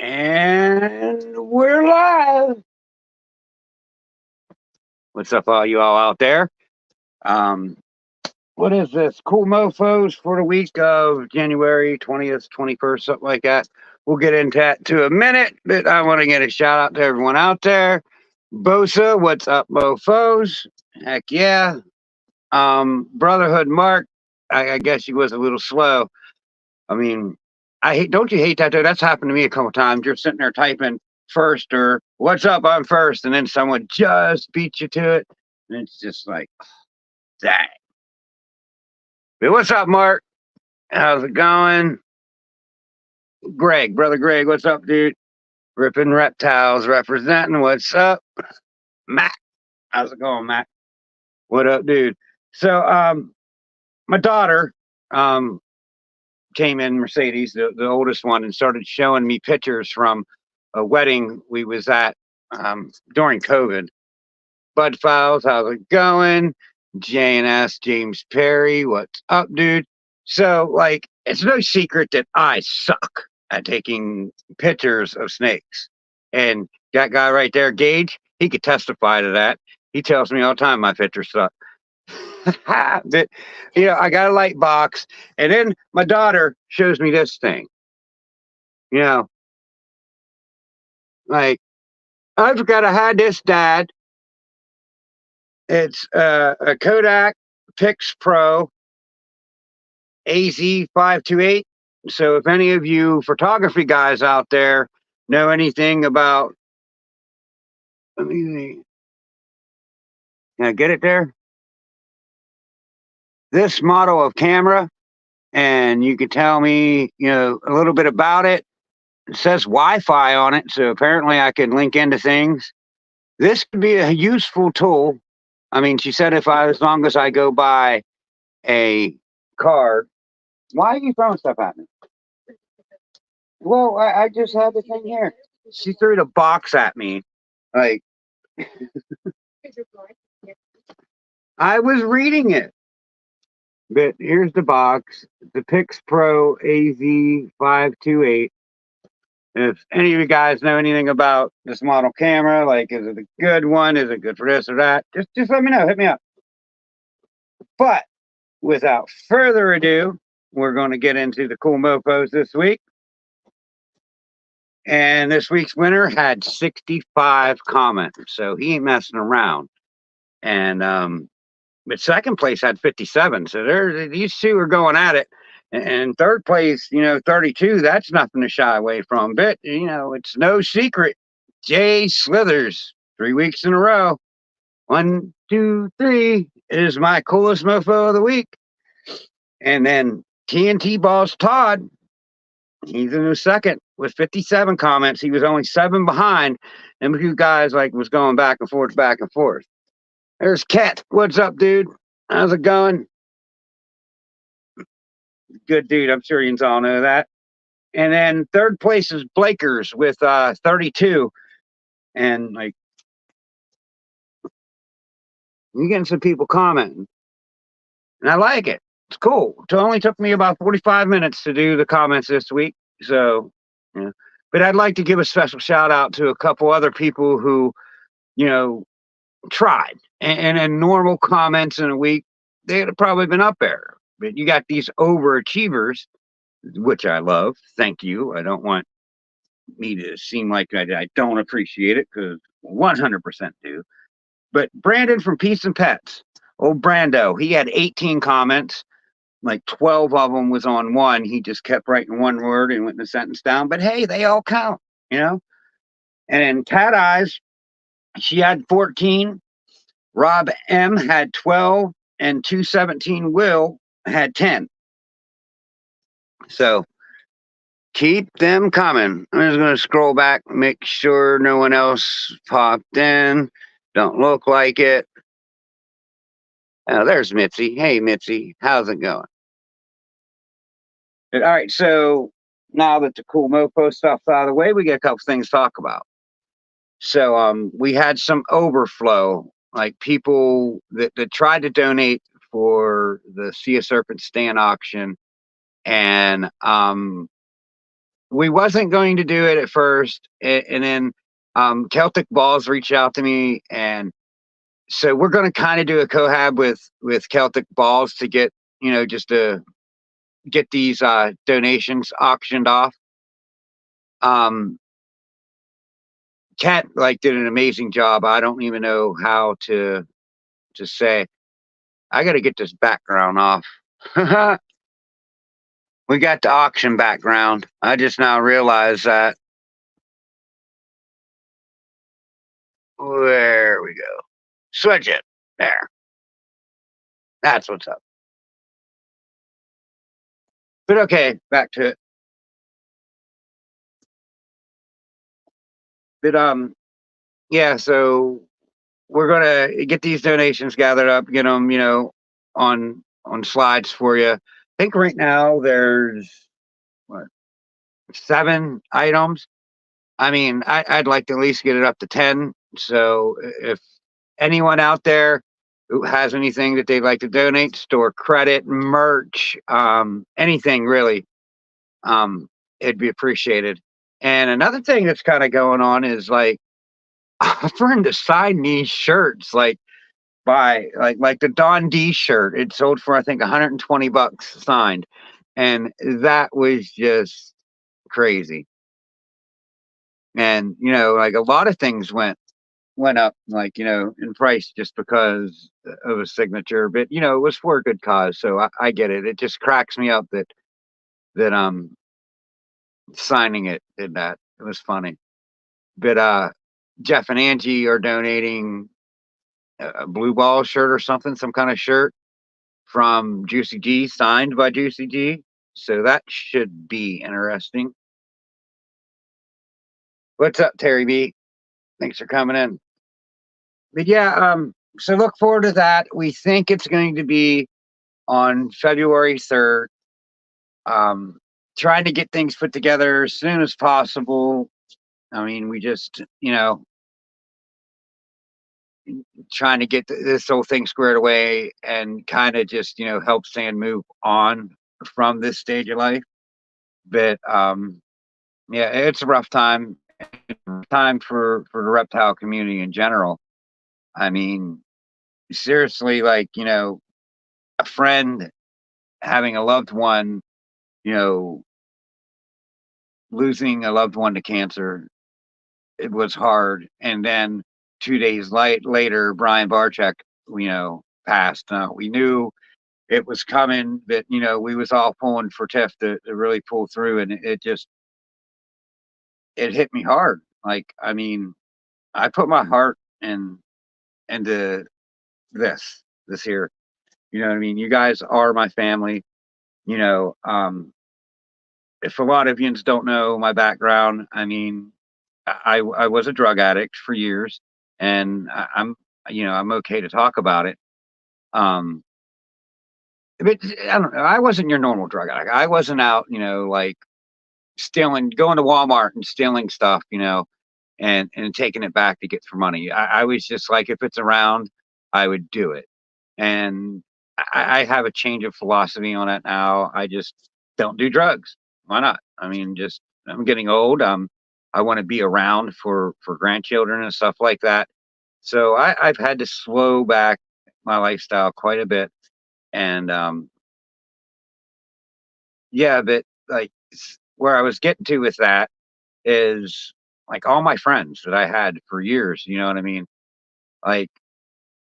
And we're live. What's up, all you all out there? Um, what is this? Cool mofos for the week of January 20th, 21st, something like that. We'll get into that to a minute, but I want to get a shout out to everyone out there. Bosa, what's up, mofos? Heck yeah. Brotherhood Mark, I guess he was a little slow. I mean, don't you hate that though? That's happened to me a couple times. You're sitting there typing first or what's up, I'm first, and then someone just beats you to it. And it's just like, dang. But what's up, Mark? How's it going? Greg, brother Greg, what's up, dude? Ripping Reptiles representing. What's up? Matt. How's it going, Matt? What up, dude? So my daughter came in, Mercedes, the oldest one, and started showing me pictures from a wedding we was at during COVID. Bud Files, how's it going? JNS, James Perry, what's up, dude? So, like, it's no secret that I suck at taking pictures of snakes. And that guy right there, Gage, he could testify to that. He tells me all the time my pictures suck. That, I got a light box, and then my daughter shows me this thing. Like, I forgot I had this, Dad. It's a Kodak Pix Pro AZ528. So if any of you photography guys out there know anything about, let me see. Can I get it there? This model of camera, and you could tell me, a little bit about it. It says Wi-Fi on it, so apparently I can link into things. This could be a useful tool. I mean, she said as long as I go buy a card. Why are you throwing stuff at me? Well, I just had the thing here. She threw the box at me. Like, I was reading it. But here's the box. The Pix Pro AZ528. If any of you guys know anything about this model camera, like, is it a good one? Is it good for this or that? Just let me know. Hit me up. But without further ado, we're going to get into the cool mofos this week. And this week's winner had 65 comments, so he ain't messing around. And but second place had 57, so these two are going at it. And third place, 32. That's nothing to shy away from. But it's no secret. Jay Slithers, 3 weeks in a row. 1, 2, 3 is my coolest mofo of the week. And then TNT Boss Todd, he's in the second with 57 comments. He was only 7 behind. And a few guys was going back and forth, back and forth. There's Ket. What's up, dude? How's it going? Good dude. I'm sure you all know that. And then third place is Blakers with 32. And you're getting some people commenting. And I like it. It's cool. It only took me about 45 minutes to do the comments this week. So, yeah. But I'd like to give a special shout out to a couple other people who, tried. And in normal comments in a week, they'd have probably been up there. But you got these overachievers, which I love. Thank you. I don't want me to seem like I don't appreciate it, because 100% do. But Brandon from Peace and Pets, old Brando, he had 18 comments. Like 12 of them was on one. He just kept writing one word and went in the sentence down. But hey, they all count, And then Cat Eyes, she had 14. Rob M had 12, and 217 Will had 10. So keep them coming. I'm just going to scroll back, make sure no one else popped in. Don't look like it. Oh, there's Mitzi. Hey, Mitzi. How's it going? All right, so now that the cool mofo stuff's out of the way, we get a couple things to talk about. So we had some overflow, like people that tried to donate for the Sea of Serpents stand auction. And we wasn't going to do it at first, and then Celtic Balls reached out to me, and so we're going to kind of do a cohab with Celtic Balls to get, just to get these donations auctioned off. Cat like did an amazing job. I don't even know how to say. I got to get this background off. We got the auction background. I just now realized that. There we go. Switch it. There. That's what's up. But okay, back to it. But yeah, so we're gonna get these donations gathered up, get them, on slides for you. I think right now there's what, 7 items. I mean, I'd like to at least get it up to 10. So if anyone out there who has anything that they'd like to donate, store credit, merch, anything really, it'd be appreciated. And another thing that's kind of going on is like offering to sign these shirts, like by like the Don D shirt. It sold for I think $120 signed, and that was just crazy. And like a lot of things went up, like in price just because of a signature. But it was for a good cause, so I get it. It just cracks me up that signing it did that. It was funny. But Jeff and Angie are donating a blue ball shirt or something, some kind of shirt from Juicy G, signed by Juicy G. So that should be interesting. What's up, Terry B? Thanks for coming in. But yeah, so look forward to that. We think it's going to be on February 3rd. Trying to get things put together as soon as possible. I mean, we just, trying to get this whole thing squared away and kind of just, help Stan move on from this stage of life. But yeah, it's a rough time for the reptile community in general. I mean, seriously, like, a friend having a loved one, you know, losing a loved one to cancer, it was hard. And then 2 days later, Brian Barczyk, passed. We knew it was coming, but we was all pulling for Tiff to really pull through, and it hit me hard. Like, I mean, I put my heart into this here. You know what I mean? You guys are my family. You know, if a lot of yous don't know my background, I mean, I was a drug addict for years, and I'm okay to talk about it. Um, but I don't know. I wasn't your normal drug addict. I wasn't out, like stealing, going to Walmart and stealing stuff, and taking it back to get for money. I was just like, if it's around, I would do it. And I have a change of philosophy on it now. I just don't do drugs. Why not? I mean, just I'm getting old. I want to be around for grandchildren and stuff like that. So I've had to slow back my lifestyle quite a bit. And yeah, but like where I was getting to with that is like all my friends that I had for years. You know what I mean? Like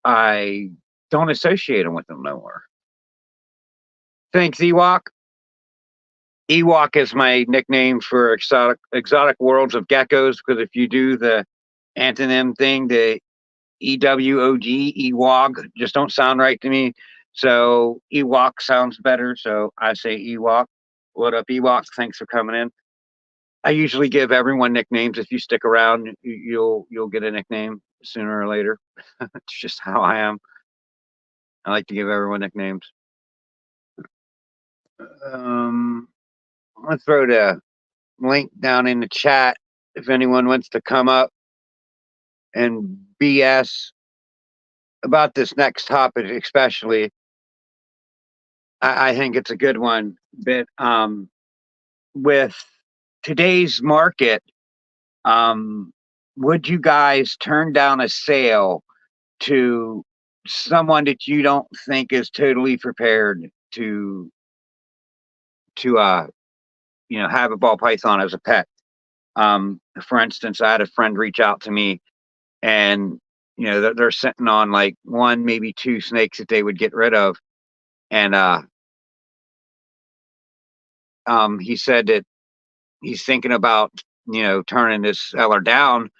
I don't associate them with them no more. Thanks, Ewok. Ewok is my nickname for exotic worlds of geckos, because if you do the antonym thing, the EWOG, Ewok, just don't sound right to me. So Ewok sounds better. So I say Ewok. What up, Ewok? Thanks for coming in. I usually give everyone nicknames. If you stick around, you'll get a nickname sooner or later. It's just how I am. I like to give everyone nicknames. I'm gonna throw the link down in the chat if anyone wants to come up and BS about this next topic, especially. I think it's a good one. But with today's market, um, would you guys turn down a sale to someone that you don't think is totally prepared to have a ball python as a pet? For instance, I had a friend reach out to me, and they're sitting on like one, maybe two snakes that they would get rid of, and he said that he's thinking about turning this seller down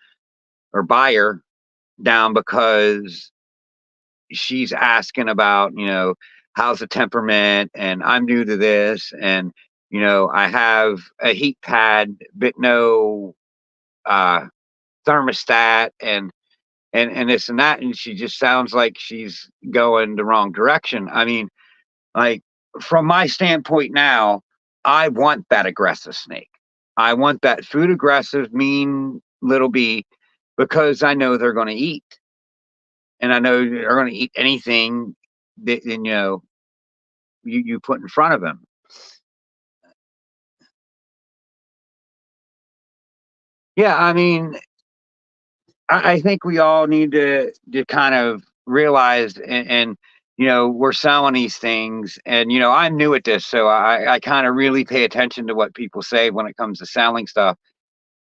or buyer down because she's asking about how's the temperament, and I'm new to this, and I have a heat pad but no uh thermostat, and this and that, and she just sounds like she's going the wrong direction. I mean, like, from my standpoint now, I want that aggressive snake. I want that food aggressive, mean little bee, because I know they're going to eat, and I know they're going to eat anything that you put in front of them. Yeah, I mean, I think we all need to kind of realize, and we're selling these things, and I'm new at this, so I kind of really pay attention to what people say when it comes to selling stuff,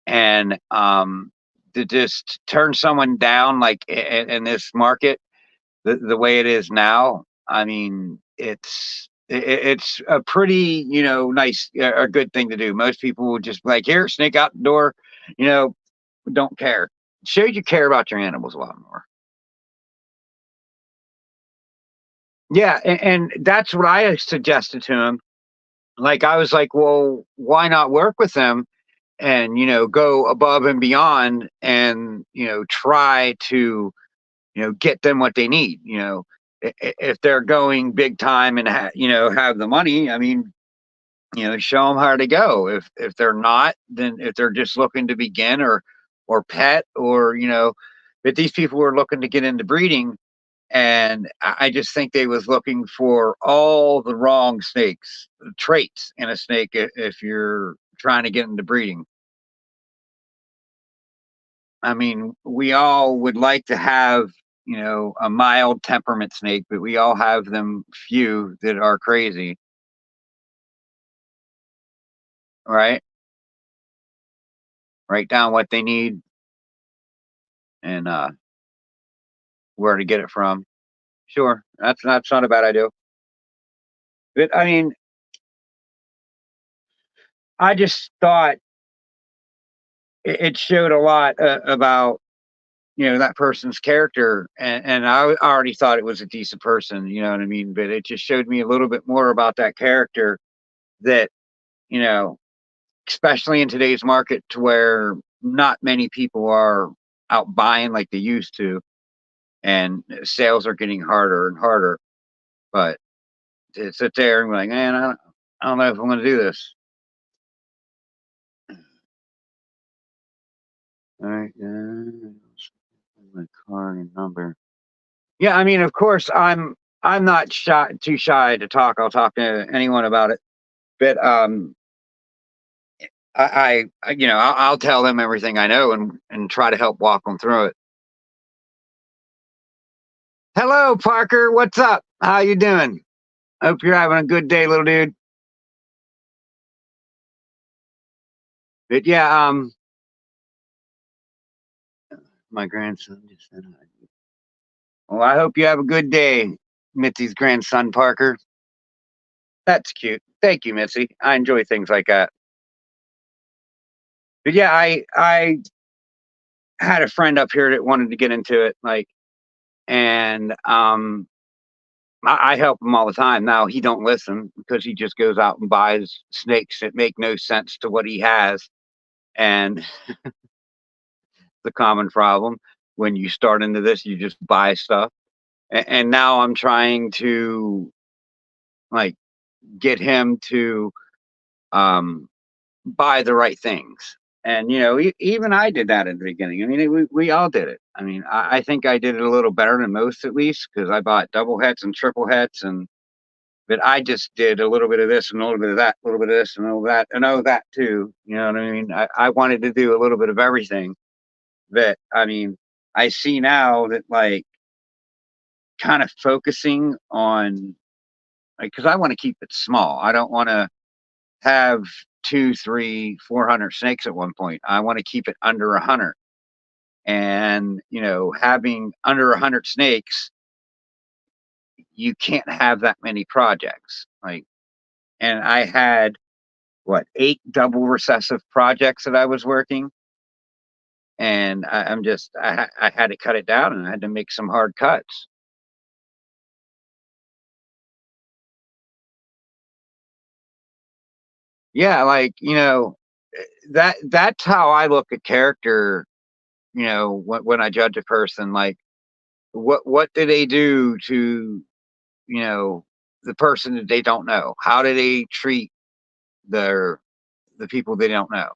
and to just turn someone down like in this market, the way it is now. I mean, it's a pretty nice, a good thing to do. Most people will just be like, here, snake out the door, you know, don't care. Shows you care about your animals a lot more. Yeah, and that's what I suggested to him. Like, I was like, well, why not work with them and go above and beyond, and try to get them what they need. If they're going big time and have the money, I mean, show them how to go. If they're not, then if they're just looking to begin, or pet, or but these people were looking to get into breeding, and I just think they was looking for all the wrong snakes traits in a snake if you're trying to get into breeding. I mean, we all would like to have a mild temperament snake, but we all have them few that are crazy, right? Write down what they need, and where to get it from. Sure, that's not a bad idea. But I mean, I just thought it showed a lot about that person's character, and I already thought it was a decent person. You know what I mean? But it just showed me a little bit more about that character, that you know, especially in today's market, to where not many people are out buying like they used to, and sales are getting harder and harder. But to sit there and be like, man, I don't know if I'm going to do this. All right, my card and number. Yeah, I mean, of course, I'm not too shy to talk. I'll talk to anyone about it. But I'll tell them everything I know, and try to help walk them through it. Hello, Parker. What's up? How you doing? Hope you're having a good day, little dude. But yeah, my grandson just said hi. Well, I hope you have a good day, Mitzi's grandson, Parker. That's cute. Thank you, Mitzi. I enjoy things like that. But yeah, I had a friend up here that wanted to get into it, like, and I help him all the time. Now he don't listen because he just goes out and buys snakes that make no sense to what he has, and the common problem when you start into this, you just buy stuff. And now I'm trying to, like, get him to um, buy the right things. And even I did that in the beginning. I mean, we all did it. I mean, I think I did it a little better than most, at least, because I bought double heads and triple heads, and But I just did a little bit of this and a little bit of that, a little bit of this and a little that, and oh, that too. You know what I mean? I wanted to do a little bit of everything. That I mean, I see now that like kind of focusing on like because I want to keep it small. I don't want to have two, three, 400 snakes at one point. I want to keep it under 100. And having under 100 snakes, you can't have that many projects. Like, and I had what 8 double recessive projects that I was working, and I had to cut it down, and I had to make some hard cuts. Yeah, like that's how I look at character. When I judge a person, like what do they do to you know the person that they don't know? How do they treat their the people they don't know?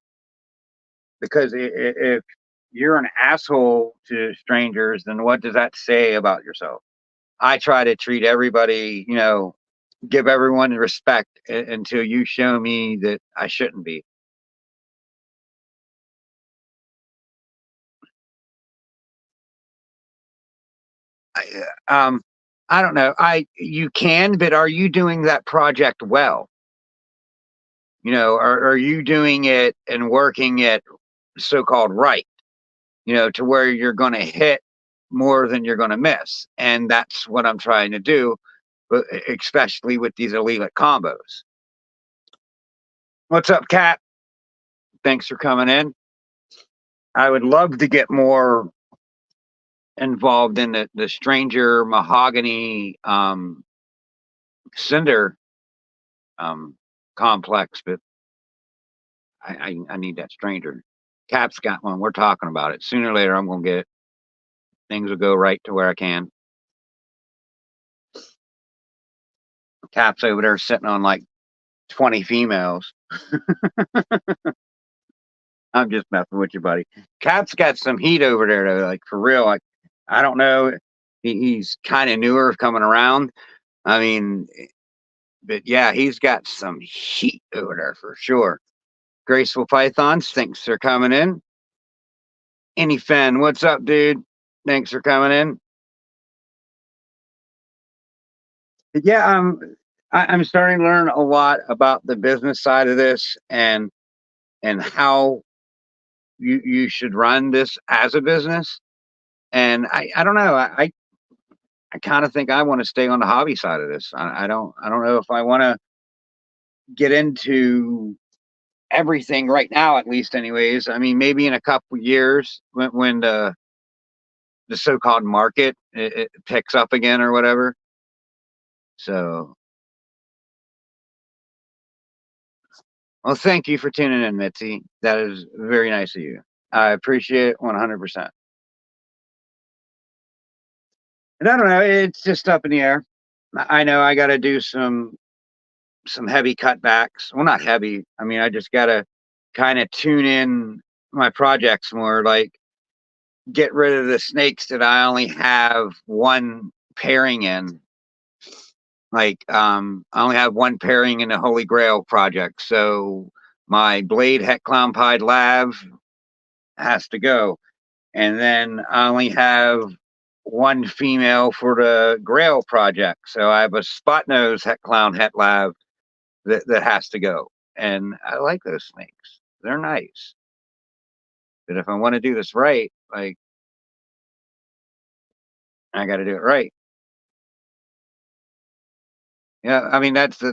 Because if you're an asshole to strangers, then what does that say about yourself? I try to treat everybody, give everyone respect until you show me that I shouldn't be. I, I don't know. You can, but are you doing that project well? Are you doing it and working it so-called right? To where you're going to hit more than you're going to miss, and that's what I'm trying to do, but especially with these elite combos. What's up, Cat? Thanks for coming in. I would love to get more involved in the stranger mahogany cinder um, complex, but I need that stranger. Cap's got one. We're talking about it. Sooner or later, I'm going to get it. Things will go right to where I can. Cap's over there sitting on like 20 females. I'm just messing with you, buddy. Cap's got some heat over there, though. Like for real. Like I don't know. He's kind of newer, coming around. I mean, but yeah, he's got some heat over there for sure. Graceful Pythons, thanks for coming in. Any Fen, what's up, dude? Thanks for coming in. But yeah, I'm starting to learn a lot about the business side of this and how you should run this as a business. And I don't know. I kind of think I want to stay on the hobby side of this. I don't know if I want to get into everything right now, at least anyways. I mean, maybe in a couple years when the so-called market it picks up again or whatever. So, well, thank you for tuning in, Mitzi. That is very nice of you. I appreciate it 100%. And I don't know, it's just up in the air. I know I got to do some heavy cutbacks. Well, not heavy. I mean, I just got to kind of tune in my projects more, like get rid of the snakes that I only have one pairing in. Like, I only have one pairing in the Holy Grail project. So my Blade Het Clown Pied Lav has to go. And then I only have one female for the Grail project. So I have a spot nose Het Clown Het Lav that has to go. And I like those snakes. They're nice. But if I want to do this right, like I got to do it right. Yeah, I mean that's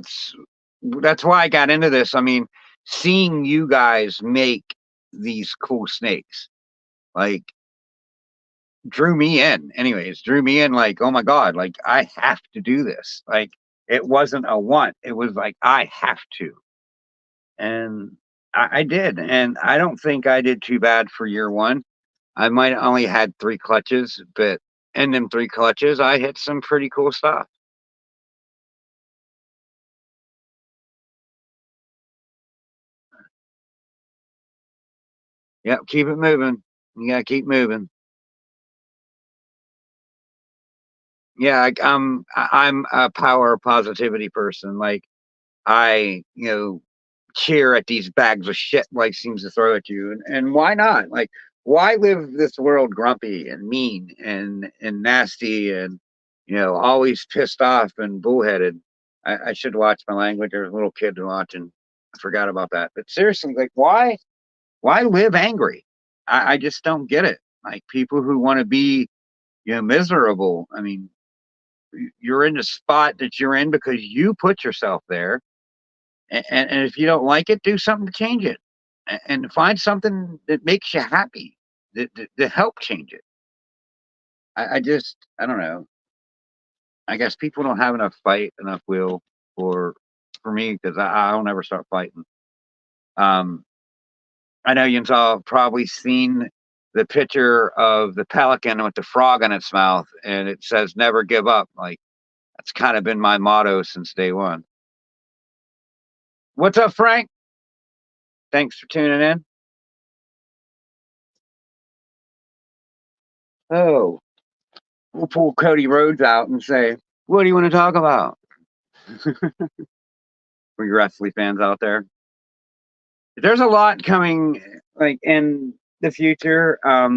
why I got into this. I mean, seeing you guys make these cool snakes, like drew me in. Anyways, drew me in like, oh my God, like I have to do this. Like it wasn't a want. It was like I have to. And I did. And I don't think I did too bad for year one. I might have only had 3 clutches, but in them 3 clutches, I hit some pretty cool stuff. Yep, keep it moving. You gotta keep moving. Yeah, I'm a power positivity person. Like I, cheer at these bags of shit life seems to throw at you, and why not? Like, why live this world grumpy and mean and nasty and always pissed off and bullheaded? I should watch my language. There's a little kid watching. I forgot about that. But seriously, like, why live angry? I just don't get it. Like people who want to be miserable. I mean, you're in the spot that you're in because you put yourself there, and if you don't like it, do something to change it, and find something that makes you happy that help change it. I don't know. I guess people don't have enough fight, enough will for me because I'll never start fighting. Um, I know you've all probably seen the picture of the pelican with the frog in its mouth, and it says "Never give up." Like that's kind of been my motto since day one. What's up, Frank? Thanks for tuning in. Oh, we'll pull Cody Rhodes out and say, "What do you want to talk about?" For you wrestling fans out there, there's a lot coming, like in the future. I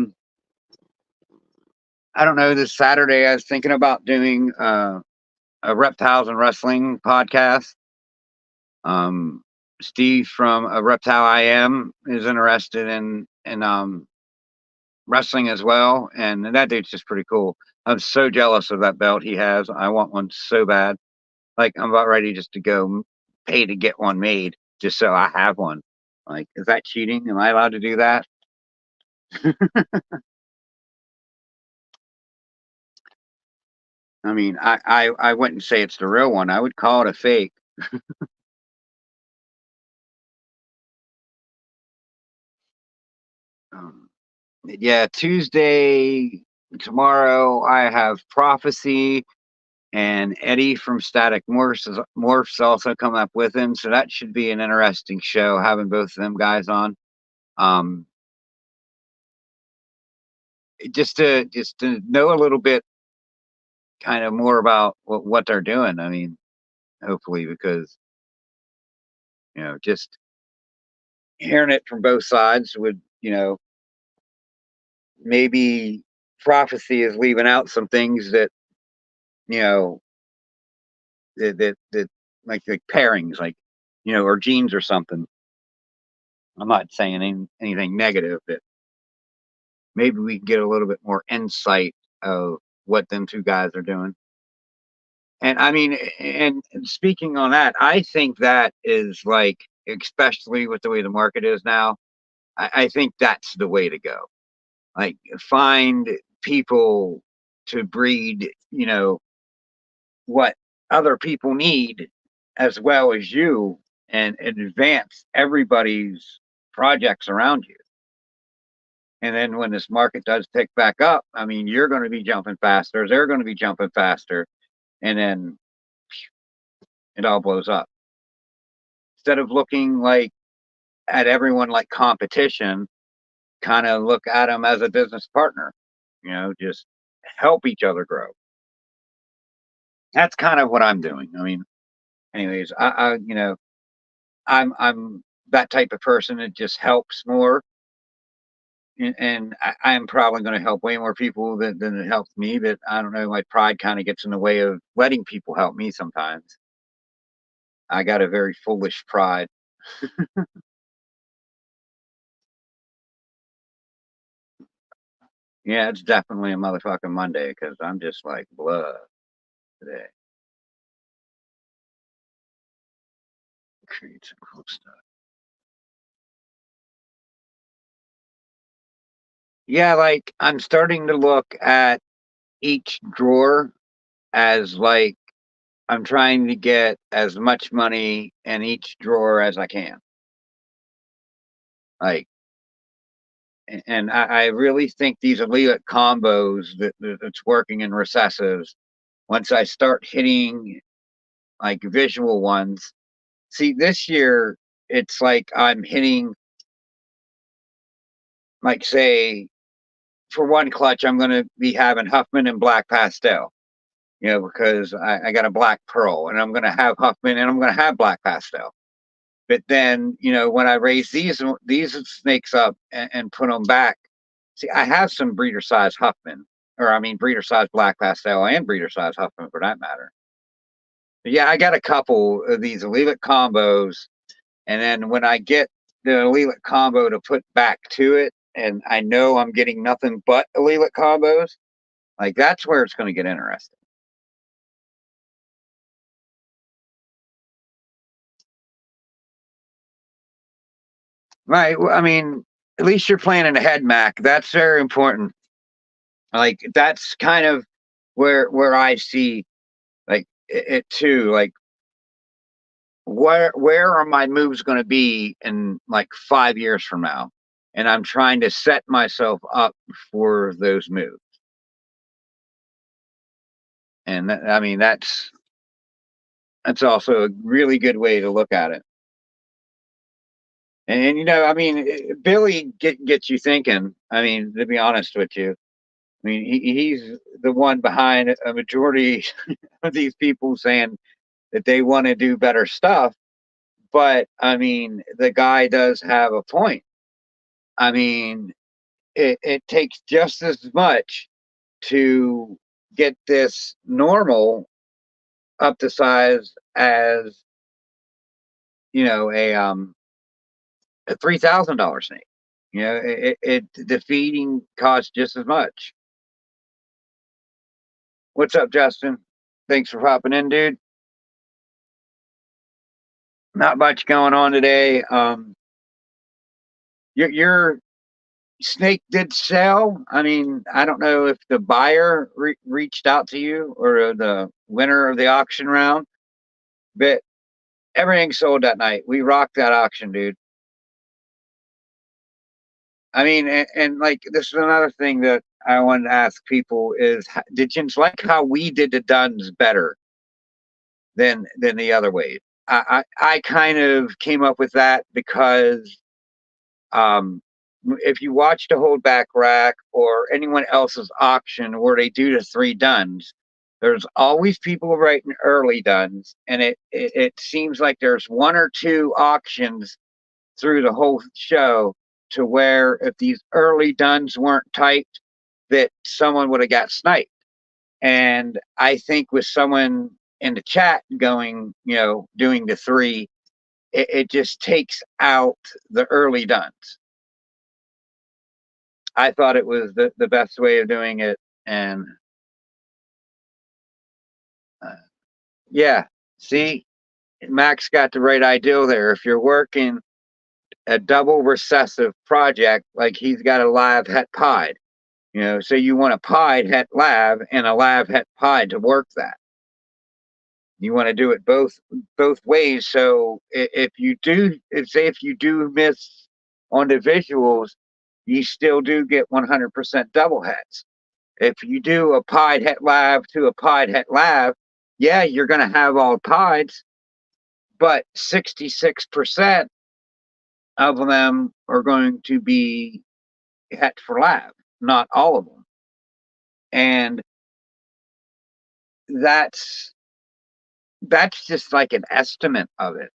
don't know. This Saturday, I was thinking about doing a reptiles and wrestling podcast. Um, Steve from Reptile I Am is interested in wrestling as well, and that dude's just pretty cool. I'm so jealous of that belt he has. I want one so bad. Like I'm about ready just to go pay to get one made just so I have one. Like, is that cheating? Am I allowed to do that? I mean, I wouldn't say it's the real one. I would call it a fake. Um, yeah, Tuesday tomorrow I have prophecy and Eddie from Static Morphs also come up with him, so that should be an interesting show having both of them guys on. Um, just to know a little bit, kind of more about what they're doing. I mean, hopefully, because just hearing it from both sides would maybe prophecy is leaving out some things that you know that like pairings, like or genes or something. I'm not saying anything negative, but maybe we can get a little bit more insight of what them two guys are doing. And I mean, and speaking on that, I think that is like, especially with the way the market is now, I think that's the way to go. Like, find people to breed, what other people need as well as you, and advance everybody's projects around you. And then when this market does pick back up, I mean, you're going to be jumping faster. They're going to be jumping faster. And then it all blows up. Instead of looking like at everyone like competition, kind of look at them as a business partner, just help each other grow. That's kind of what I'm doing. I mean, anyways, I'm that type of person that just helps more. And I'm probably going to help way more people than it helps me. But I don't know, my pride kind of gets in the way of letting people help me sometimes. I got a very foolish pride. Yeah, it's definitely a motherfucking Monday because I'm just like blood today. Create some cool stuff. Yeah, like I'm starting to look at each drawer as like I'm trying to get as much money in each drawer as I can. Like, and I really think these elite combos that's working in recessives. Once I start hitting like visual ones, see this year it's like I'm hitting, like, say, for one clutch I'm going to be having Huffman and black pastel. because I got a black pearl and I'm going to have Huffman and I'm going to have black pastel. But then, when I raise these snakes up and put them back, see, I have some breeder size Huffman, or I mean, breeder size black pastel and breeder size Huffman for that matter. But yeah, I got a couple of these allelic combos. And then when I get the allelic combo to put back to it, and I know I'm getting nothing but allelic combos, like that's where it's going to get interesting. Right. Well, I mean, at least you're planning ahead, Mac. That's very important. Like that's kind of where I see like it too. Like where are my moves going to be in like 5 years from now? And I'm trying to set myself up for those moves. And I mean that's also a really good way to look at it. And I mean, Billy gets you thinking. I mean, to be honest with you, I mean, he's the one behind a majority of these people saying that they want to do better stuff. But I mean, the guy does have a point. I mean, it takes just as much to get this normal up to size as a $3,000 snake. The feeding costs just as much. What's up, Justin? Thanks for popping in, dude. Not much going on today. Your snake did sell. I mean, I don't know if the buyer reached out to you or the winner of the auction round, but everything sold that night. We rocked that auction, dude. I mean, and like this is another thing that I wanted to ask people is, did you like how we did the duns better than the other way? I kind of came up with that because um, if you watch the hold back rack or anyone else's auction where they do the three duns, there's always people writing early duns, and it seems like there's one or two auctions through the whole show to where if these early duns weren't typed, that someone would have got sniped. And I think with someone in the chat going, doing the three, it just takes out the early duns. I thought it was the best way of doing it. And yeah, see, Max got the right idea there. If you're working a double recessive project, like he's got a live het pied, so you want a pied het lav and a lav het pied to work that. You want to do it both ways. So if you do, if you do miss on the visuals, you still do get 100% double hets. If you do a pied het lav to a pied het lav, yeah, you're going to have all pieds, but 66% of them are going to be het for lav, not all of them. And that's just like an estimate of it.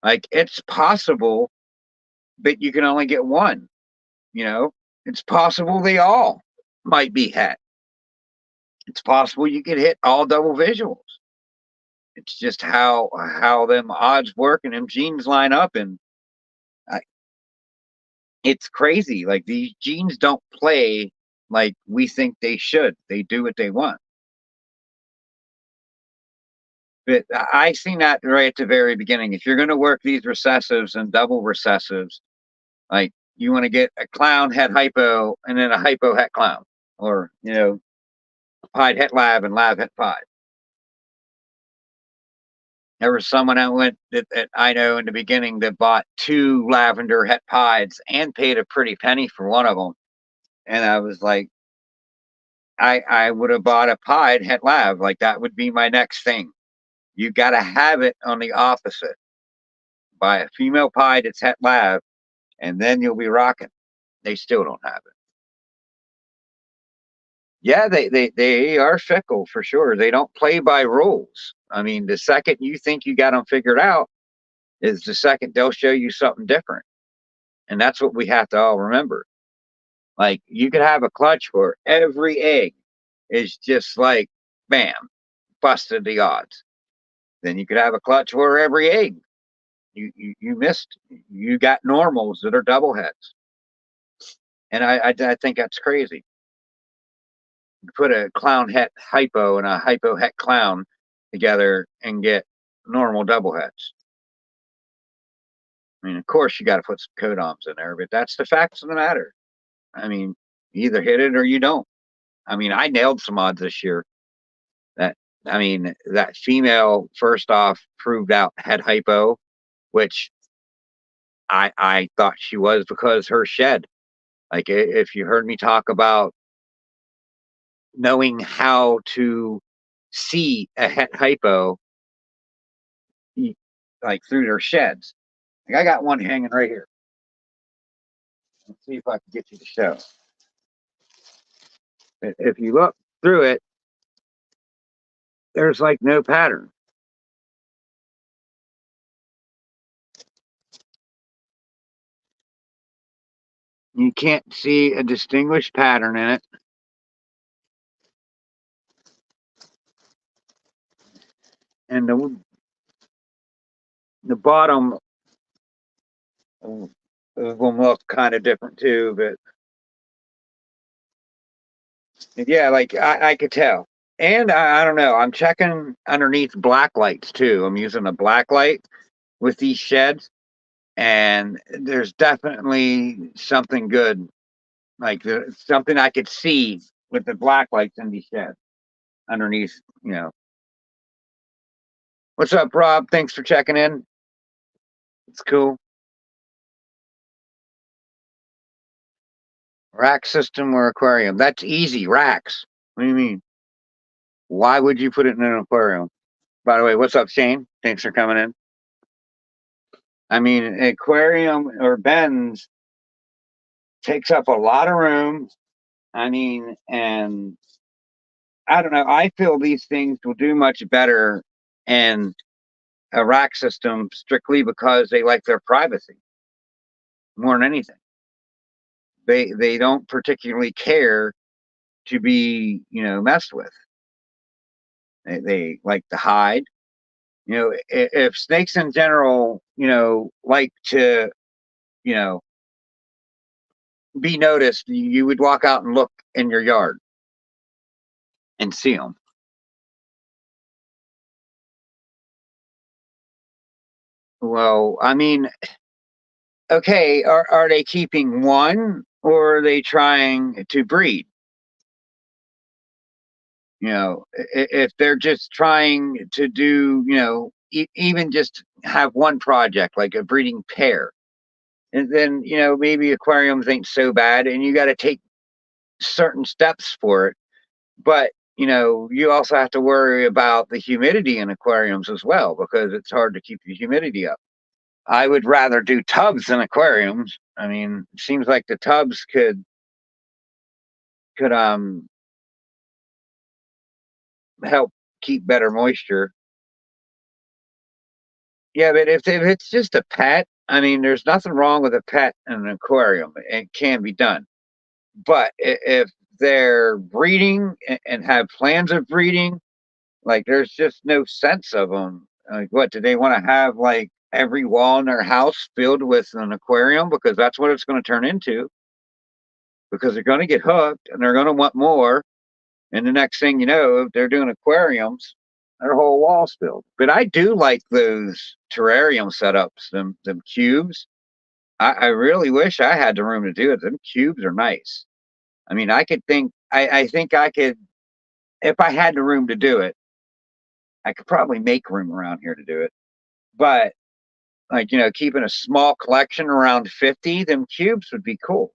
Like it's possible, but you can only get one. It's possible they all might be het. It's possible you could hit all double visuals. It's just how them odds work and them genes line up, and it's crazy. Like these genes don't play like we think they should. They do what they want. But I seen that right at the very beginning. If you're going to work these recessives and double recessives, like you want to get a clown het hypo and then a hypo het clown, or pied het lav and lav het pied. There was someone that I know in the beginning that bought two lavender het pieds and paid a pretty penny for one of them, and I was like, I would have bought a pied het lav. Like that would be my next thing. You got to have it on the opposite. Buy a female pied that's het lav, and then you'll be rocking. They still don't have it. Yeah, they are fickle for sure. They don't play by rules. I mean, the second you think you got them figured out is the second they'll show you something different. And that's what we have to all remember. Like you could have a clutch where every egg is just like bam, busted the odds. Then you could have a clutch where every egg you missed. You got normals that are double heads. And I think that's crazy. You put a clown het hypo and a hypo het clown together and get normal double heads. I mean, of course, you got to put some codoms in there, but that's the facts of the matter. I mean, you either hit it or you don't. I mean, I nailed some odds this year. That I mean, that female first off proved out head hypo, which I thought she was because her shed. Like if you heard me talk about knowing how to see a het hypo, like through their sheds. Like I got one hanging right here. Let's see if I can get you to show. If you look through it, there's like no pattern. You can't see a distinguished pattern in it. And the bottom will look kind of different too, but yeah, like I could tell. And I don't know. I'm checking underneath black lights too. I'm using a black light with these sheds, and there's definitely something good, like something I could see with the black lights in these sheds underneath. What's up, Rob? Thanks for checking in. It's cool. Rack system or aquarium? That's easy. Racks. What do you mean? Why would you put it in an aquarium? By the way, what's up, Shane? Thanks for coming in. I mean, an aquarium or bends takes up a lot of room. I mean, and I don't know. I feel these things will do much better in a rack system strictly because they like their privacy more than anything. They don't particularly care to be messed with. They like to hide. If snakes in general like to you know be noticed, you would walk out and look in your yard and see them. Well, I mean, okay, are they keeping one or are they trying to breed? If they're just trying to do, even just have one project like a breeding pair, and then maybe aquariums ain't so bad, and you got to take certain steps for it. But you also have to worry about the humidity in aquariums as well because it's hard to keep the humidity up. I would rather do tubs than aquariums. I mean, it seems like the tubs could help keep better moisture. Yeah, but if it's just a pet, I mean, there's nothing wrong with a pet in an aquarium. It can be done. But if they're breeding and have plans of breeding, like there's just no sense of them. Like, what do they want to have? Like every wall in their house filled with an aquarium because that's what it's going to turn into. Because they're going to get hooked and they're going to want more. And the next thing you know, if they're doing aquariums, their whole wall's filled. But I do like those terrarium setups, them cubes. I really wish I had the room to do it. Them cubes are nice. I mean, I think I could, if I had the room to do it, I could probably make room around here to do it. But like, keeping a small collection around 50, them cubes would be cool.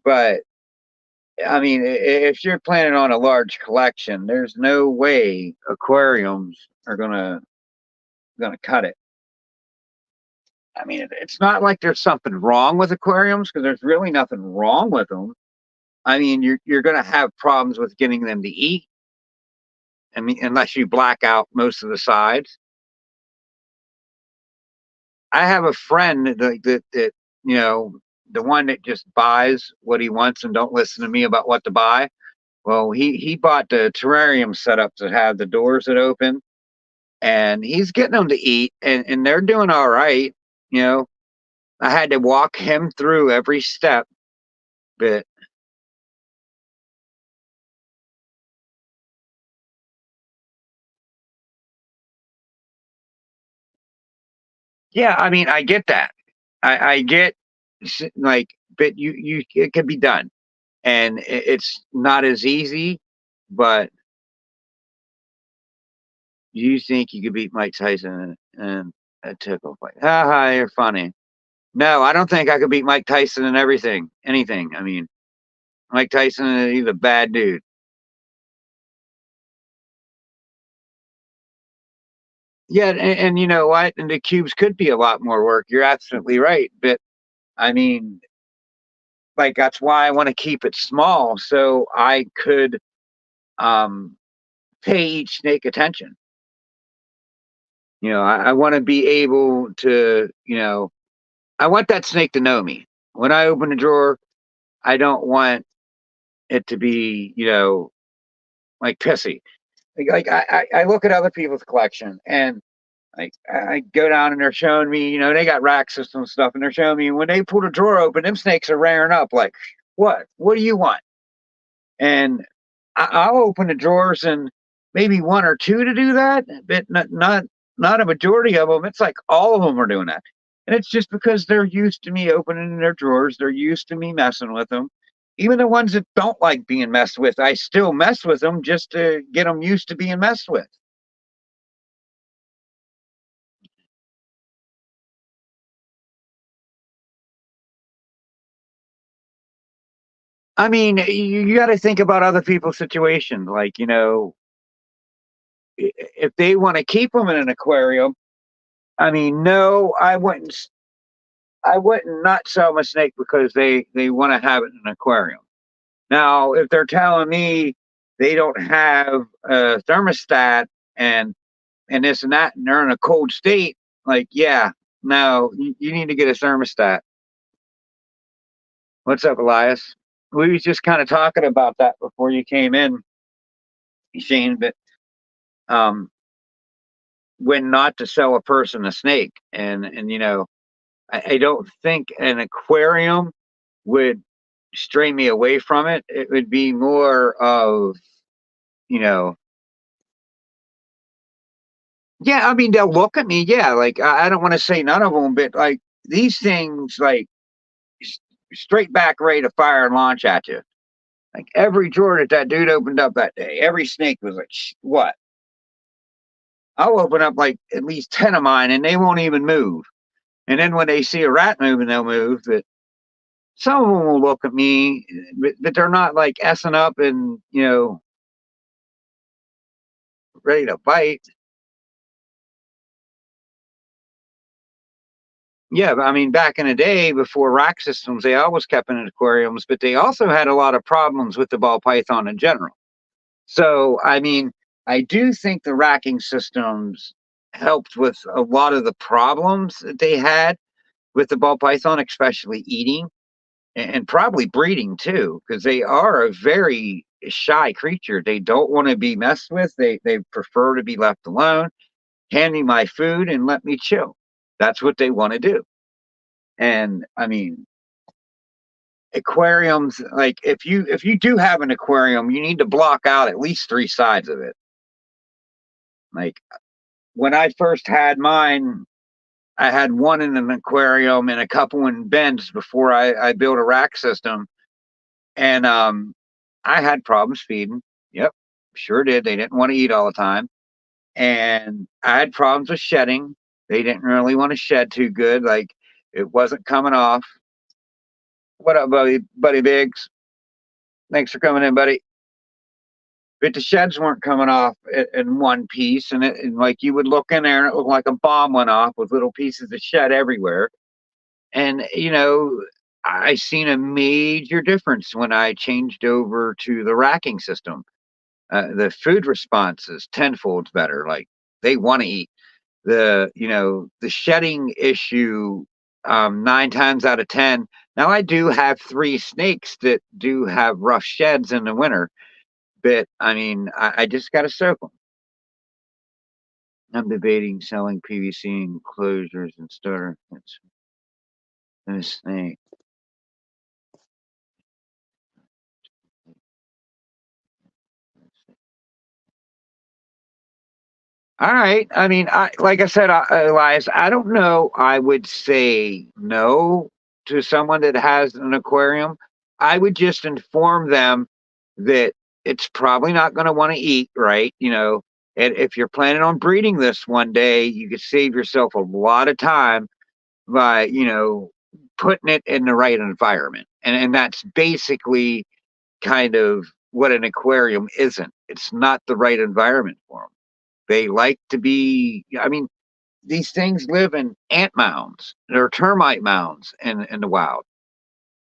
But I mean, if you're planning on a large collection, there's no way aquariums are gonna cut it. I mean, it's not like there's something wrong with aquariums because there's really nothing wrong with them. I mean, you're going to have problems with getting them to eat. I mean, unless you black out most of the sides. I have a friend that you know, the one that just buys what he wants and don't listen to me about what to buy. Well, he bought the terrarium setup to have the doors that open, and he's getting them to eat, and they're doing all right. You know, I had to walk him through every step, but yeah, I mean, I get that. I get like, but you it can be done, and it's not as easy. But you think you could beat Mike Tyson in a tickle fight? Ha ha, you're funny. No, I don't think I could beat Mike Tyson in everything, anything. I mean, Mike Tyson, he's a bad dude. Yeah, and you know what? And the cubes could be a lot more work. You're absolutely right. But I mean, like that's why I want to keep it small so I could um pay each snake attention. You know, I want to be able to, I want that snake to know me. When I open a drawer, I don't want it to be, like pissy. I look at other people's collection and like I go down and they're showing me, they got rack system stuff and they're showing me when they pull the drawer open, them snakes are rearing up like, what? What do you want? And I'll open the drawers and maybe one or two to do that, but not a majority of them. It's like all of them are doing that, and it's just because they're used to me opening their drawers. They're used to me messing with them. Even the ones that don't like being messed with, I still mess with them just to get them used to being messed with. I mean, you got to think about other people's situations. Like, if they want to keep them in an aquarium, I mean, no, I wouldn't not sell my snake because they want to have it in an aquarium. Now, if they're telling me they don't have a thermostat and this and that, and they're in a cold state, like yeah, no, you need to get a thermostat. What's up, Elias? We was just kind of talking about that before you came in, Shane. But um, when not to sell a person a snake, and I don't think an aquarium would stray me away from it. It would be more of, you know, yeah, I mean, they'll look at me. Yeah. Like, I don't want to say none of them, but like these things, like s- straight back ready to fire and launch at you. Like every drawer that dude opened up that day, every snake was like, what? I'll open up like at least 10 of mine and they won't even move. And then when they see a rat moving, they'll move. But some of them will look at me, but they're not like essing up and, ready to bite. Yeah, but I mean, back in the day before rack systems, they always kept in aquariums, but they also had a lot of problems with the ball python in general. So, I mean, I do think the racking systems helped with a lot of the problems that they had with the ball python, especially eating and probably breeding too, because they are a very shy creature. They don't want to be messed with. They prefer to be left alone. Hand me my food and let me chill. That's what they want to do. And I mean, aquariums, like if you do have an aquarium, you need to block out at least three sides of it. Like when I first had mine, I had one in an aquarium and a couple in bins before I built a rack system. And I had problems feeding. Yep, sure did. They didn't want to eat all the time. And I had problems with shedding. They didn't really want to shed too good. Like it wasn't coming off. What up, buddy Biggs? Thanks for coming in, buddy. But the sheds weren't coming off in one piece, and like you would look in there, and it looked like a bomb went off with little pieces of shed everywhere. And I seen a major difference when I changed over to the racking system. The food response is tenfold better. Like they want to eat. The shedding issue, 9 times out of 10. Now I do have 3 snakes that do have rough sheds in the winter, but I mean I just got to soak them. I'm debating selling PVC enclosures and starter and a snake. All right. I mean, like I said, Elias, I don't know. I would say no to someone that has an aquarium. I would just inform them that it's probably not going to want to eat, right? And if you're planning on breeding this one day, you could save yourself a lot of time by, putting it in the right environment. And that's basically kind of what an aquarium isn't. It's not the right environment for them. They like to be, I mean, these things live in ant mounds or termite mounds in the wild.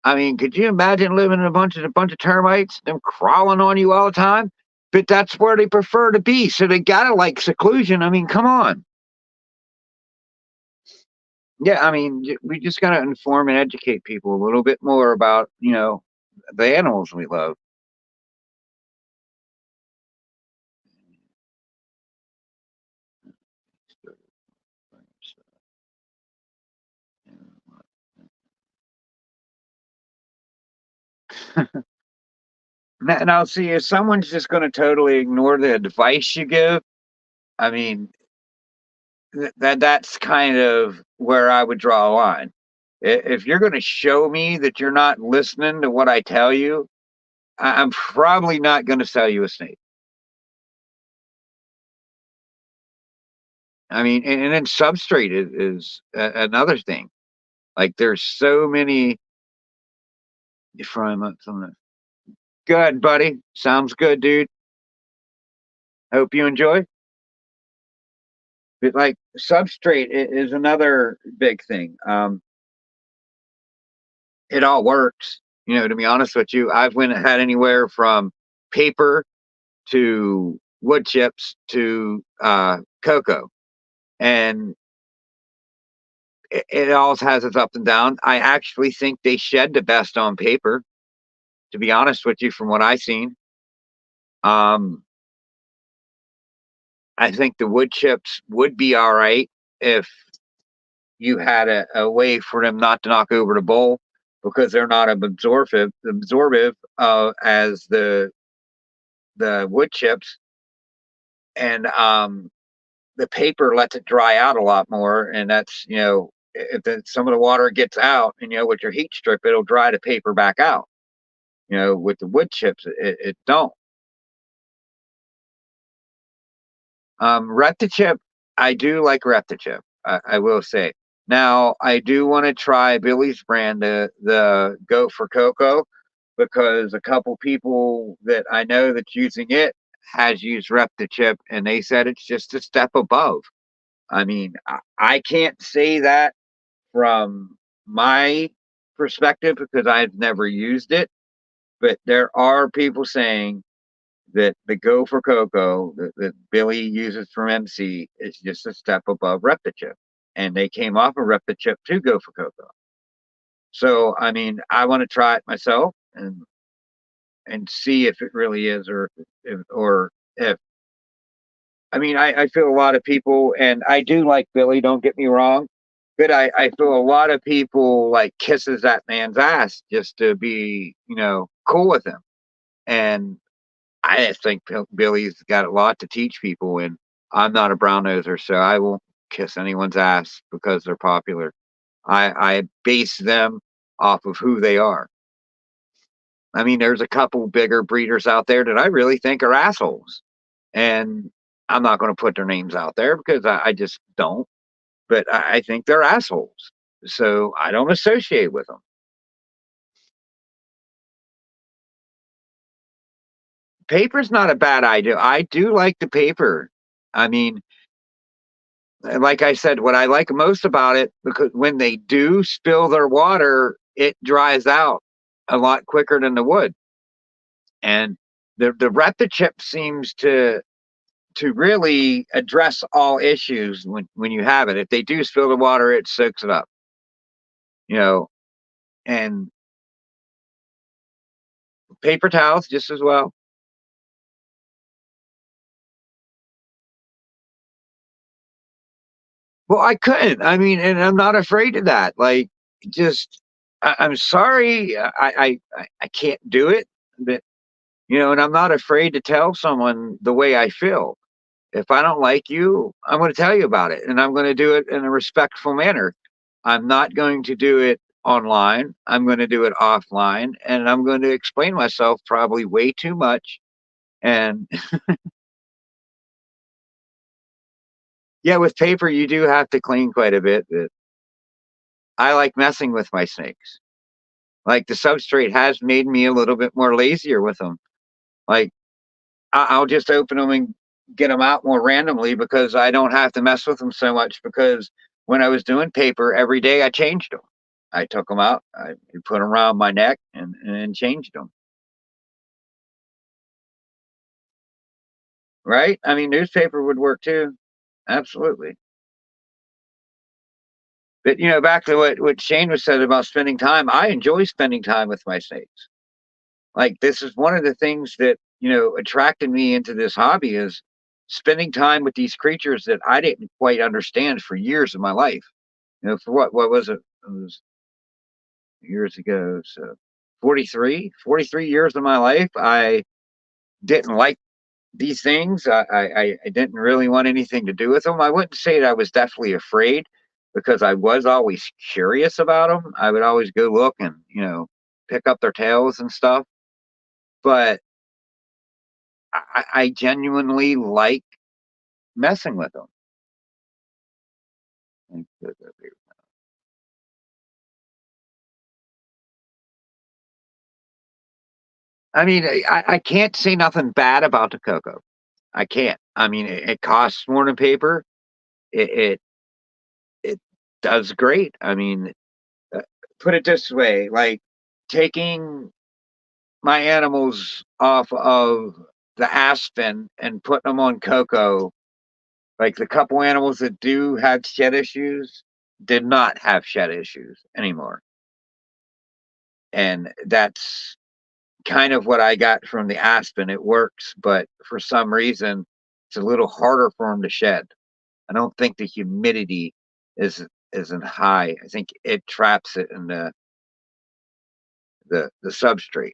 I mean, could you imagine living in a bunch of termites, them crawling on you all the time? But that's where they prefer to be. So they gotta like seclusion. I mean, come on. Yeah, I mean, we just gotta inform and educate people a little bit more about, the animals we love. Now, see, if someone's just going to totally ignore the advice you give, I mean, that's kind of where I would draw a line. If you're going to show me that you're not listening to what I tell you, I'm probably not going to sell you a snake. I mean, and then substrate is another thing. Like, there's so many from something. Good, buddy. Sounds good, dude. Hope you enjoy. But like, substrate is another big thing. It all works. To be honest with you, I've went had anywhere from paper to wood chips to cocoa, and it all has its up and down. I actually think they shed the best on paper. To be honest with you, from what I've seen, um, I think the wood chips would be all right if you had a way for them not to knock over the bowl because they're not absorbive as the wood chips, and the paper lets it dry out a lot more, and that's if some of the water gets out, and with your heat strip, it'll dry the paper back out. With the wood chips, it don't. Reptichip, I do like Reptichip. I will say. Now, I do want to try Billy's brand, the Go for Cocoa, because a couple people that I know that's using it has used Reptichip, and they said it's just a step above. I mean, I can't say that from my perspective because I've never used it, but there are people saying that the Go for Cocoa that Billy uses from MC is just a step above Reptichip. And they came off of Reptichip to Go for Cocoa. So, I mean, I want to try it myself and see if it really is or if I mean, I feel a lot of people, and I do like Billy, don't get me wrong, but I feel a lot of people like kisses that man's ass just to be, cool with him. And I just think Billy's got a lot to teach people, and I'm not a brown noser, so I won't kiss anyone's ass because they're popular. I base them off of who they are. I mean, there's a couple bigger breeders out there that I really think are assholes. And I'm not going to put their names out there because I just don't. But I think they're assholes. So I don't associate with them. Paper's not a bad idea. I do like the paper. I mean, like I said, what I like most about it, because when they do spill their water, it dries out a lot quicker than the wood. And the Reptichip seems to really address all issues when you have it. If they do spill the water, it soaks it up. You know, and paper towels just as well. Well, I couldn't. I mean, and I'm not afraid of that. Like, just I'm sorry, I can't do it. But and I'm not afraid to tell someone the way I feel. If I don't like you, I'm going to tell you about it, and I'm going to do it in a respectful manner. I'm not going to do it online. I'm going to do it offline, and I'm going to explain myself probably way too much. And yeah, with paper, you do have to clean quite a bit. But I like messing with my snakes. Like the substrate has made me a little bit more lazier with them. Like I'll just open them and get them out more randomly because I don't have to mess with them so much. Because when I was doing paper every day, I changed them. I took them out, I put them around my neck, and changed them. Right? I mean, newspaper would work too. Absolutely. But back to what Shane was said about spending time. I enjoy spending time with my snakes. Like this is one of the things that attracted me into this hobby is spending time with these creatures that I didn't quite understand for years of my life. For what was it? It was years ago. So 43 years of my life, I didn't like these things. I didn't really want anything to do with them. I wouldn't say that I was definitely afraid because I was always curious about them. I would always go look and pick up their tails and stuff. But I genuinely like messing with them. I mean, I can't say nothing bad about the cocoa. I can't. I mean, it costs more than paper. It it, it does great. I mean, uh, put it this way: like taking my animals off of the aspen and putting them on cocoa. Like the couple animals that do have shed issues did not have shed issues anymore, and that's kind of what I got from the aspen. It works, but for some reason, it's a little harder for them to shed. I don't think the humidity is isn't high. I think it traps it in the substrate.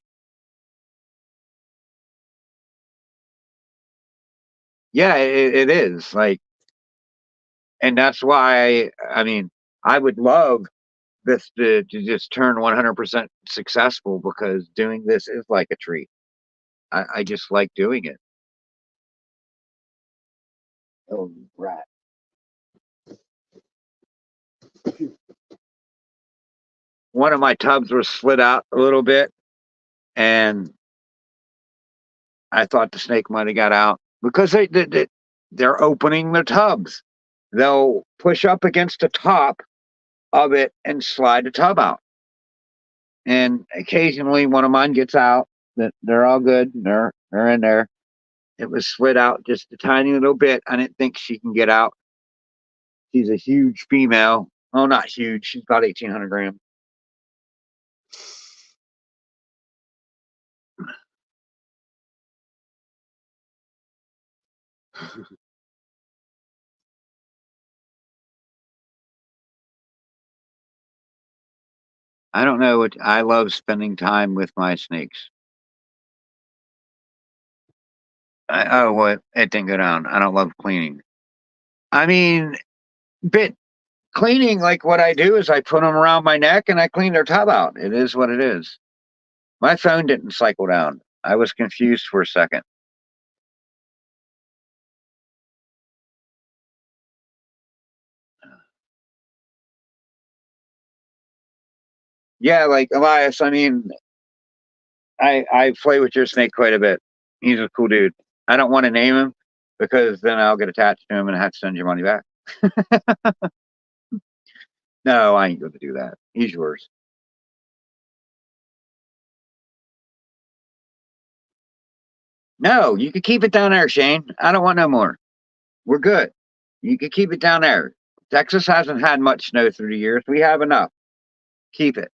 Yeah, it is like, and that's why I mean I would love this to just turn 100% successful because doing this is like a treat. I just like doing it. Oh, rat. One of my tubs was slid out a little bit, and I thought the snake might have got out because they're opening their tubs. They'll push up against the top of it and slide the tub out. And occasionally one of mine gets out. That they're all good. They're in there. It was slid out just a tiny little bit. I didn't think she can get out. She's a huge female. Oh, not huge. She's about 1,800 grams. I don't know what I love spending time with my snakes. Oh, what? It didn't go down. I don't love cleaning. I mean, bit cleaning, like what I do is I put them around my neck and I clean their tub out. It is what it is. My phone didn't cycle down. I was confused for a second. Yeah, like Elias, I mean, I play with your snake quite a bit. He's a cool dude. I don't want to name him because then I'll get attached to him and have to send your money back. No, I ain't going to do that. He's yours. No, you can keep it down there, Shane. I don't want no more. We're good. You can keep it down there. Texas hasn't had much snow through the years. We have enough. Keep it.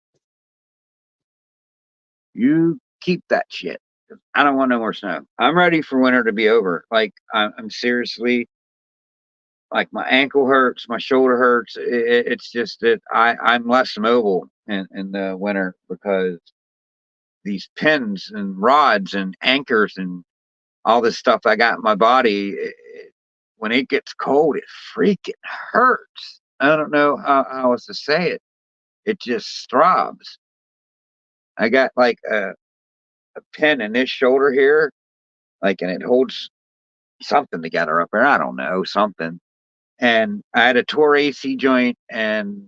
You keep that shit. I don't want no more snow. I'm ready for winter to be over. Like I'm seriously like my ankle hurts, my shoulder hurts. It's just that I'm less mobile in the winter because these pins and rods and anchors and all this stuff I got in my body. When it gets cold, it freaking hurts. I don't know how else to say it. It just throbs. I got like a pin in this shoulder here, like, and it holds something together up there. I don't know, something. And I had a tore AC joint, and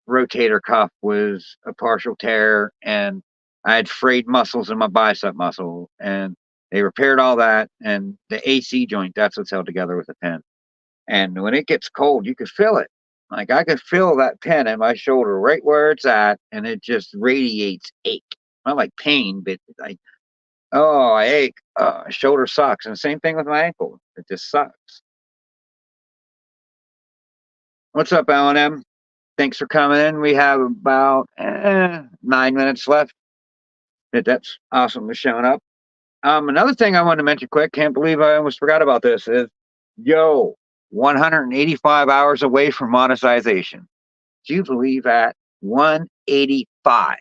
rotator cuff was a partial tear, and I had frayed muscles in my bicep muscle, and they repaired all that. And the AC joint, that's what's held together with a pin. And when it gets cold, you could feel it. Like I could feel that pin in my shoulder right where it's at, and it just radiates ache. Not like pain, but like, oh, I ache. Shoulder sucks. And the same thing with my ankle. It just sucks. What's up, L&M? Thanks for coming in. We have about 9 minutes left. That's awesome for showing up. Another thing I wanted to mention quick, can't believe I almost forgot about this, is 185 hours away from monetization. Do you believe that? 185.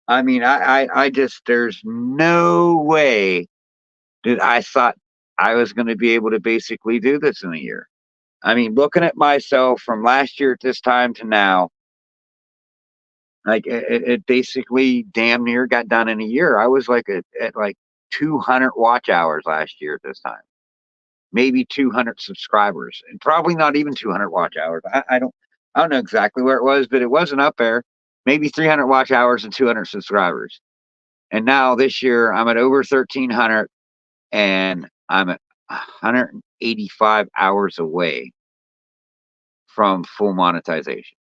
I mean, I just, there's no way that I thought I was going to be able to basically do this in a year. I mean, looking at myself from last year at this time to now, like it basically damn near got done in a year. I was like at like 200 watch hours last year at this time, maybe 200 subscribers, and probably not even 200 watch hours. I don't know exactly where it was, but it wasn't up there. Maybe 300 watch hours and 200 subscribers. And now this year I'm at over 1,300, and I'm at 185 hours away from full monetization.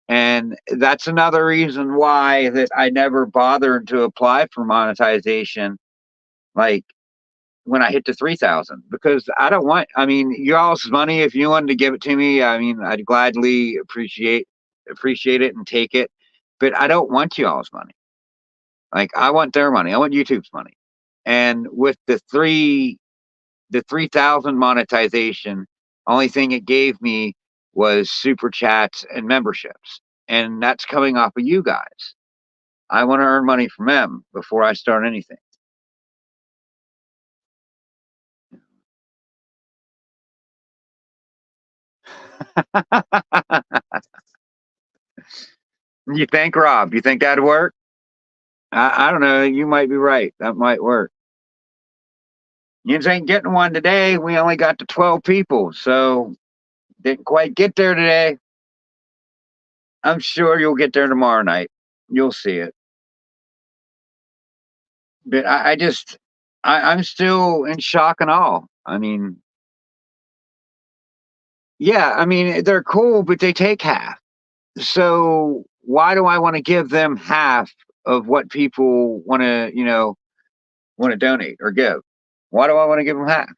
And that's another reason why that I never bothered to apply for monetization, like when I hit the 3,000, because I don't want, I mean, y'all's money, if you wanted to give it to me, I mean, I'd gladly appreciate it and take it. But I don't want y'all's money. Like I want their money. I want YouTube's money. And with the 3,000 monetization, only thing it gave me was super chats and memberships. And that's coming off of you guys. I want to earn money from them before I start anything. You think, Rob? You think that'd work? I don't know. You might be right. That might work. Yins ain't getting one today. We only got to 12 people, so didn't quite get there today. I'm sure you'll get there tomorrow night. You'll see it. But I just, I'm still in shock and awe. I mean, yeah, I mean, they're cool, but they take half. So why do I want to give them half of what people want to, want to donate or give? Why do I want to give them half?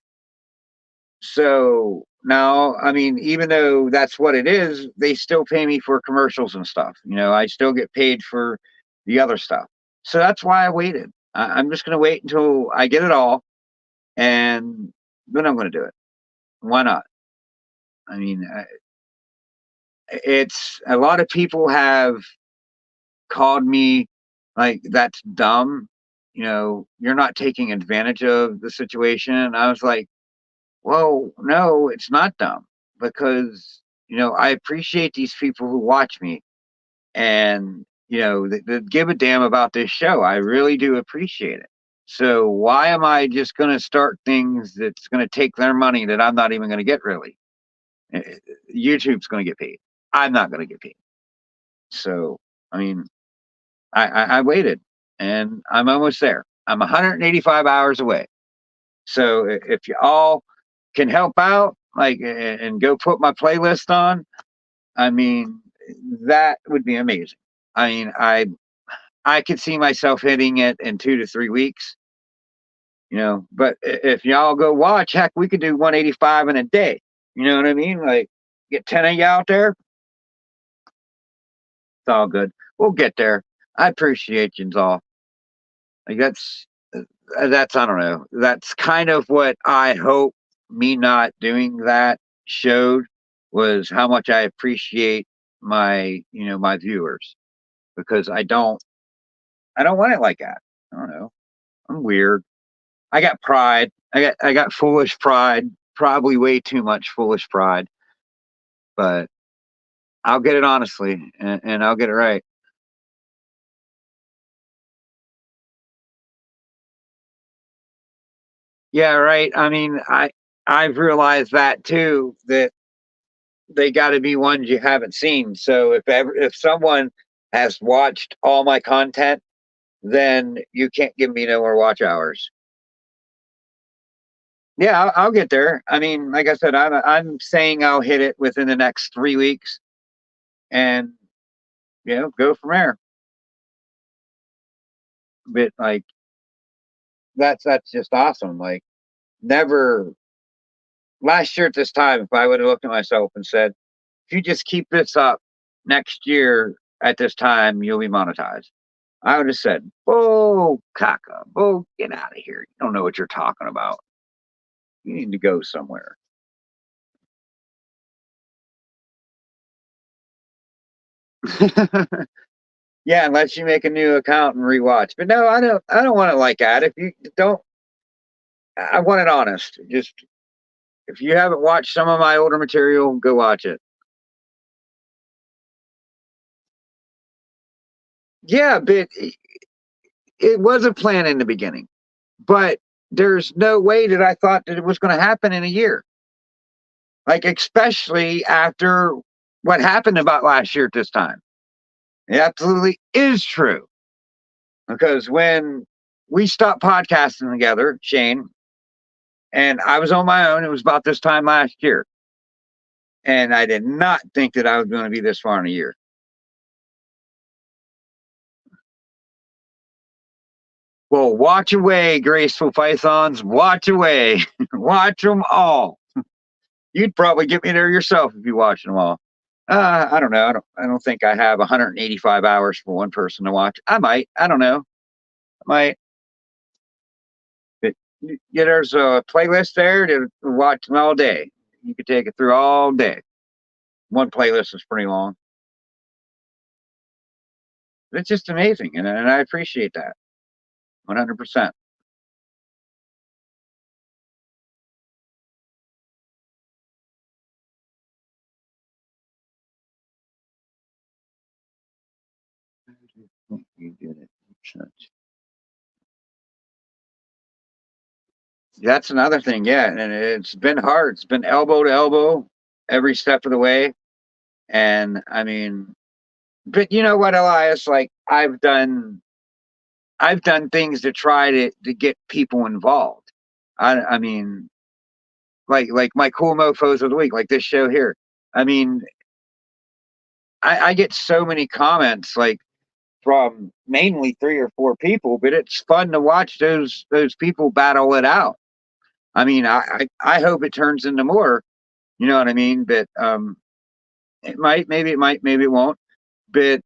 So now, I mean, even though that's what it is, they still pay me for commercials and stuff. I still get paid for the other stuff. So that's why I waited. I'm just going to wait until I get it all, and then I'm going to do it. Why not? I mean, it's a lot of people have called me like, that's dumb. You're not taking advantage of the situation. And I was like, well, no, it's not dumb, because, I appreciate these people who watch me, and, that give a damn about this show. I really do appreciate it. So why am I just going to start things that's going to take their money that I'm not even going to get, really? YouTube's going to get paid. I'm not going to get paid. So, I mean, I waited, and I'm almost there. I'm 185 hours away. So if you all can help out, like, and go put my playlist on, I mean, that would be amazing. I mean, I could see myself hitting it in 2 to 3 weeks. But if y'all go watch, heck, we could do 185 in a day. You know what I mean? Like, get 10 of you out there. It's all good. We'll get there. I appreciate you all. Like, that's I don't know. That's kind of what I hope me not doing that showed, was how much I appreciate my viewers, because I don't want it like that. I don't know. I'm weird. I got pride. I got foolish pride. Probably way too much foolish pride. But I'll get it honestly, and I'll get it right. Yeah, right. I mean, I've realized that too, that they got to be ones you haven't seen. So if someone has watched all my content, then you can't give me no more watch hours. Yeah, I'll get there. I mean, like I said, I'm saying I'll hit it within the next 3 weeks, and go from there. But like, that's just awesome. Like, never last year at this time, if I would have looked at myself and said, if you just keep this up next year at this time, you'll be monetized, I would have said, "Oh, caca, oh, get out of here! You don't know what you're talking about. You need to go somewhere." Yeah, unless you make a new account and rewatch. But no, I don't. I don't want it like that. If you don't, I want it honest. Just if you haven't watched some of my older material, go watch it. Yeah, but it was a plan in the beginning. But there's no way that I thought that it was going to happen in a year. Like, especially after what happened about last year at this time. It absolutely is true. Because when we stopped podcasting together, Shane, and I was on my own, it was about this time last year. And I did not think that I was going to be this far in a year. Well, watch away, graceful pythons. Watch away. Watch them all. You'd probably get me there yourself if you watched them all. I don't know. I don't think I have 185 hours for one person to watch. I might. I don't know. I might. But yeah, there's a playlist there to watch them all day. You could take it through all day. One playlist is pretty long. It's just amazing, and I appreciate that 100%. You did it. That's another thing, yeah, and it's been hard. It's been elbow to elbow every step of the way, and I mean, but you know what, Elias? Like, I've done things to try to get people involved. I mean, like my cool mofos of the week, like this show here. I mean, I get so many comments, like, from mainly 3 or 4 people, but it's fun to watch those people battle it out. I mean, I hope it turns into more. You know what I mean? But it might, maybe it might, maybe it won't. But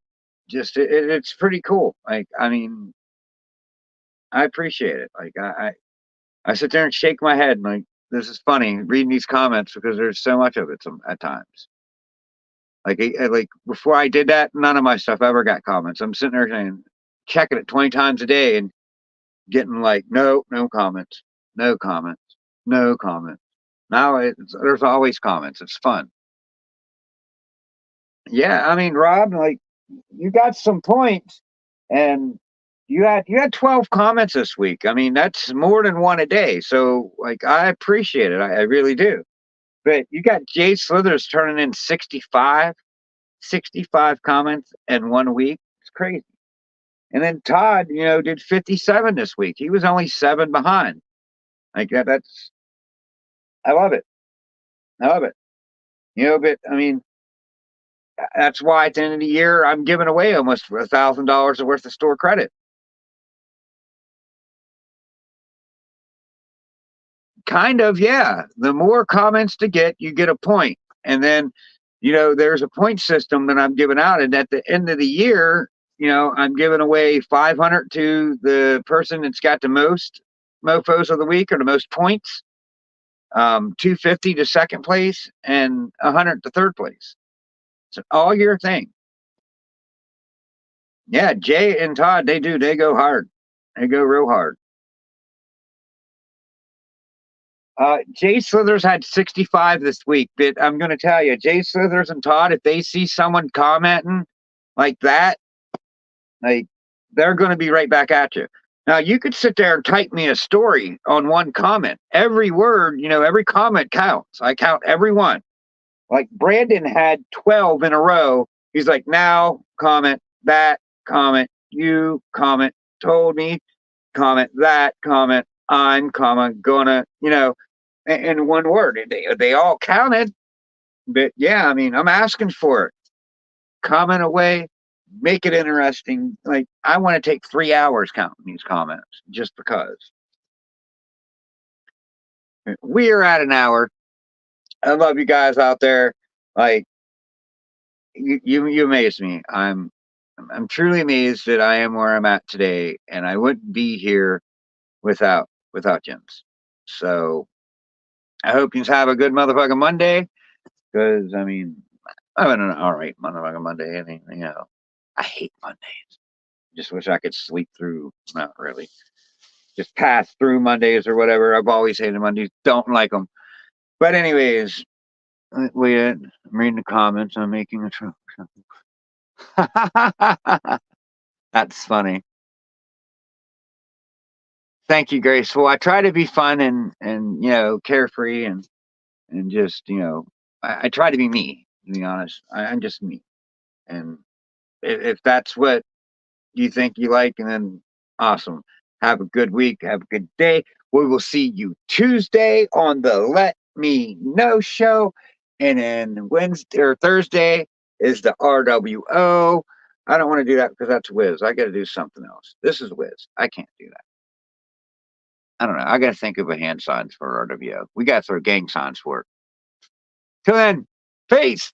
just it's pretty cool. Like, I mean, I appreciate it. Like, I sit there and shake my head, like, this is funny reading these comments, because there's so much of it at times. Like before I did that, none of my stuff ever got comments. I'm sitting there saying, checking it 20 times a day and getting like, no comments, no comments, no comments. Now there's always comments. It's fun. Yeah, I mean, Rob, like, you got some points, and you had 12 comments this week. I mean, that's more than one a day. So, like, I appreciate it. I really do. But you got Jay Slithers turning in 65 comments in 1 week. It's crazy. And then Todd, did 57 this week. He was only 7 behind. Like, that's I love it. I love it. But I mean, that's why at the end of the year I'm giving away almost $1,000 worth of store credit. Kind of, yeah. The more comments to get, you get a point. And then, there's a point system that I'm giving out. And at the end of the year, I'm giving away 500 to the person that's got the most mofos of the week or the most points, 250 to second place, and 100 to third place. It's an all year thing. Yeah, Jay and Todd, they go hard. They go real hard. Jay Slithers had 65 this week, but I'm going to tell you, Jay Slithers and Todd, if they see someone commenting like that, like, they're going to be right back at you. Now, you could sit there and type me a story on one comment. Every word, every comment counts. I count every one. Like, Brandon had 12 in a row. He's like, now, comment, that, comment, you, comment, told me, comment, that, comment, I'm, gonna, in one word. They all counted. But yeah, I mean, I'm asking for it. Comment away, make it interesting. Like, I want to take 3 hours counting these comments just because. We are at an hour. I love you guys out there. Like, you amaze me. I'm truly amazed that I am where I'm at today, and I wouldn't be here without Jim's. So I hope you have a good motherfucking Monday. Because I mean, I'm having an all right motherfucking Monday. I mean, I hate Mondays. Just wish I could sleep through. Not really. Just pass through Mondays or whatever. I've always hated Mondays. Don't like them. But anyways, I'm reading the comments. I'm making a truck. That's funny. Thank you, Grace. Well, I try to be fun and carefree and just I try to be me. To be honest, I'm just me. And if that's what you think you like, and then awesome. Have a good week. Have a good day. We will see you Tuesday on the Let Me Know show. And then Wednesday or Thursday is the RWO. I don't want to do that because that's Wiz. I got to do something else. This is Wiz. I can't do that. I don't know. I got to think of a hand signs for RWO. We got to throw gang signs for it. Till then, peace.